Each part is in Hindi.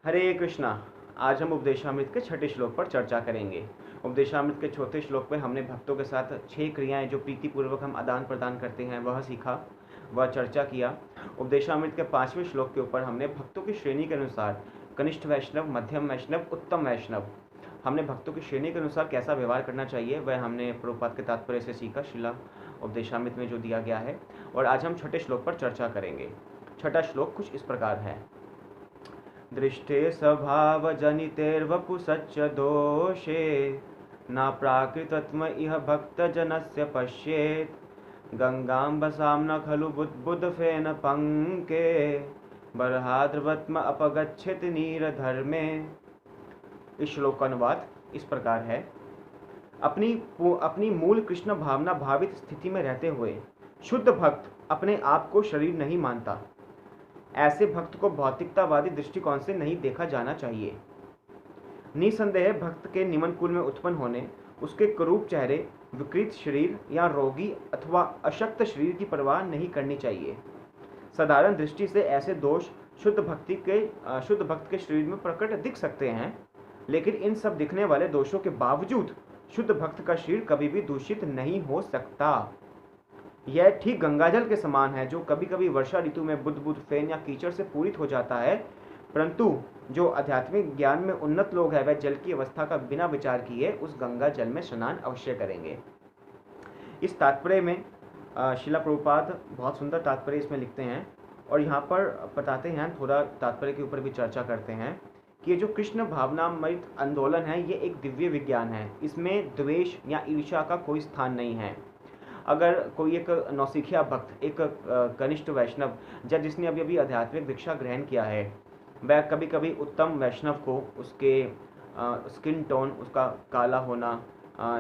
हरे कृष्णा। आज हम उपदेशामृत के छठे श्लोक पर चर्चा करेंगे। उपदेशामृत के चौथे श्लोक में हमने भक्तों के साथ 6 क्रियाएं जो प्रीतिपूर्वक हम आदान प्रदान करते हैं वह सीखा, वह चर्चा किया। उपदेशामृत के 5वें श्लोक के ऊपर हमने भक्तों की श्रेणी के अनुसार कनिष्ठ वैष्णव, मध्यम वैष्णव, उत्तम वैष्णव, हमने भक्तों की श्रेणी के अनुसार कैसा व्यवहार करना चाहिए वह हमने प्रभुपाद के तात्पर्य से सीखा, शिला उपदेशामृत में जो दिया गया है। और आज हम छठे श्लोक पर चर्चा करेंगे। छठा श्लोक कुछ इस प्रकार है। दृष्टे स्वभाव जनितेर्वपु सच्च दोषे न प्राकृतत्म इह भक्त जनस्य पश्येत गंगाम्बसां न खलु बुद्बुदफेन पंके बर्हाद्रवत्म अपगच्छेत नीरधर्मे। इस श्लोक का अनुवाद इस प्रकार है। अपनी मूल कृष्ण भावना भावित स्थिति में रहते हुए शुद्ध भक्त अपने आप को शरीर नहीं मानता। ऐसे भक्त को भौतिकतावादी दृष्टिकोण से नहीं देखा जाना चाहिए। निसंदेह भक्त के निमन कुल में उत्पन्न होने, उसके कुरूप चेहरे, विकृत शरीर या रोगी अथवा अशक्त शरीर की परवाह नहीं करनी चाहिए। साधारण दृष्टि से ऐसे दोष शुद्ध भक्त के शरीर में प्रकट दिख सकते हैं, लेकिन इन सब दिखने वाले दोषों के बावजूद शुद्ध भक्त का शरीर कभी भी दूषित नहीं हो सकता। यह ठीक गंगाजल के समान है जो कभी कभी वर्षा ऋतु में बुदबुद, फेन या कीचड़ से पूरित हो जाता है, परंतु जो आध्यात्मिक ज्ञान में उन्नत लोग हैं वह जल की अवस्था का बिना विचार किए उस गंगा जल में स्नान अवश्य करेंगे। इस तात्पर्य में शिला प्रभुपाद बहुत सुंदर तात्पर्य इसमें लिखते हैं और यहाँ पर बताते हैं, थोड़ा तात्पर्य के ऊपर भी चर्चा करते हैं कि ये जो कृष्ण भावनामृत आंदोलन है ये एक दिव्य विज्ञान है। इसमें द्वेष या ईर्ष्या का कोई स्थान नहीं है। अगर कोई एक नौसिखिया भक्त, एक कनिष्ठ वैष्णव या जिसने अभी अभी आध्यात्मिक दीक्षा ग्रहण किया है, वह कभी कभी उत्तम वैष्णव को उसके स्किन टोन, उसका काला होना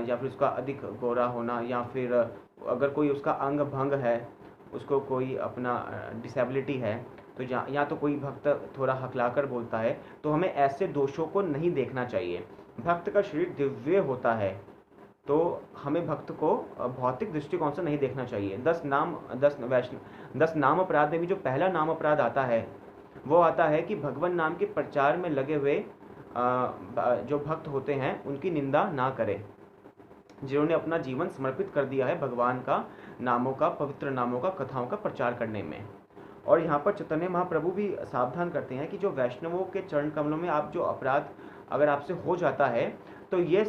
या फिर उसका अधिक गोरा होना, या फिर अगर कोई उसका अंग भंग है, उसको कोई अपना डिसेबिलिटी है, तो या तो कोई भक्त थोड़ा हकलाकर बोलता है, तो हमें ऐसे दोषों को नहीं देखना चाहिए। भक्त का शरीर दिव्य होता है तो हमें भक्त को भौतिक दृष्टिकोण से नहीं देखना चाहिए। 10 नाम अपराध में भी जो पहला नाम अपराध आता है वो आता है कि भगवान नाम के प्रचार में लगे हुए जो भक्त होते हैं उनकी निंदा ना करें, जिन्होंने अपना जीवन समर्पित कर दिया है भगवान का नामों का, पवित्र नामों का, कथाओं का प्रचार करने में। और यहाँ पर चैतन्य महाप्रभु भी सावधान करते हैं कि जो वैष्णवों के चरण कमलों में आप जो अपराध अगर आपसे हो जाता है तो ये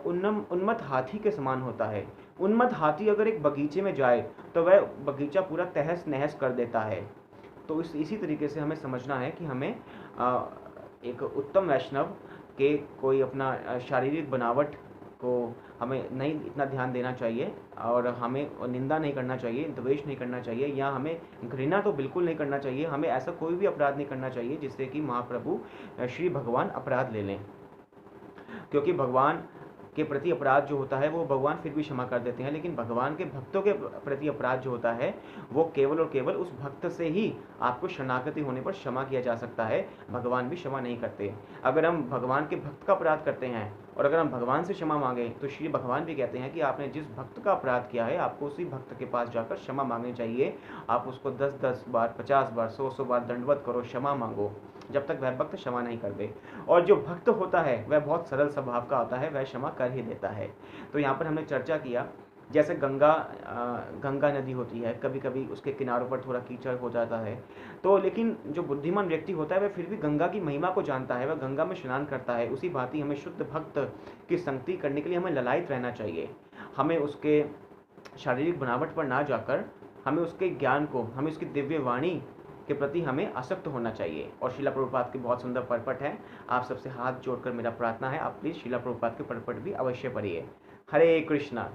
उन्मत्त हाथी के समान होता है। उन्मत्त हाथी अगर एक बगीचे में जाए तो वह बगीचा पूरा तहस नहस कर देता है। तो इसी तरीके से हमें समझना है कि हमें एक उत्तम वैष्णव के कोई अपना शारीरिक बनावट को हमें नहीं इतना ध्यान देना चाहिए और हमें निंदा नहीं करना चाहिए, द्वेष नहीं करना चाहिए, या हमें घृणा तो बिल्कुल नहीं करना चाहिए। हमें ऐसा कोई भी अपराध नहीं करना चाहिए जिससे कि महाप्रभु श्री भगवान अपराध ले लें, क्योंकि भगवान के प्रति अपराध जो होता है वो भगवान फिर भी क्षमा कर देते हैं, लेकिन भगवान के भक्तों के प्रति अपराध जो होता है वो केवल और केवल उस भक्त से ही आपको शरणागति होने पर क्षमा किया जा सकता है। भगवान भी क्षमा नहीं करते। अगर हम भगवान के भक्त का अपराध करते हैं और अगर हम भगवान से क्षमा मांगे तो श्री भगवान भी कहते हैं कि आपने जिस भक्त का अपराध किया है आपको उसी भक्त के पास जाकर क्षमा मांगनी चाहिए। आप उसको 10-10 बार, 50 बार, 100-100 बार दंडवत करो, क्षमा मांगो, जब तक वह भक्त क्षमा नहीं कर दे। और जो भक्त होता है वह बहुत सरल स्वभाव का होता है, वह क्षमा कर ही देता है। तो यहाँ पर हमने चर्चा किया जैसे गंगा नदी होती है, कभी कभी उसके किनारों पर थोड़ा कीचड़ हो जाता है, तो लेकिन जो बुद्धिमान व्यक्ति होता है वह फिर भी गंगा की महिमा को जानता है, वह गंगा में स्नान करता है। उसी भांति हमें शुद्ध भक्त की संगति करने के लिए हमें ललायित रहना चाहिए। हमें उसके शारीरिक बनावट पर ना जाकर हमें उसके ज्ञान को, हमें उसकी दिव्य वाणी के प्रति हमें आसक्त होना चाहिए। और शिला प्रभुपाद के बहुत सुंदर परपट है। आप सबसे हाथ जोड़कर मेरा प्रार्थना है, आप प्लीज़ शिला प्रभुपाद के परपट भी अवश्य पढ़िए। हरे कृष्णा।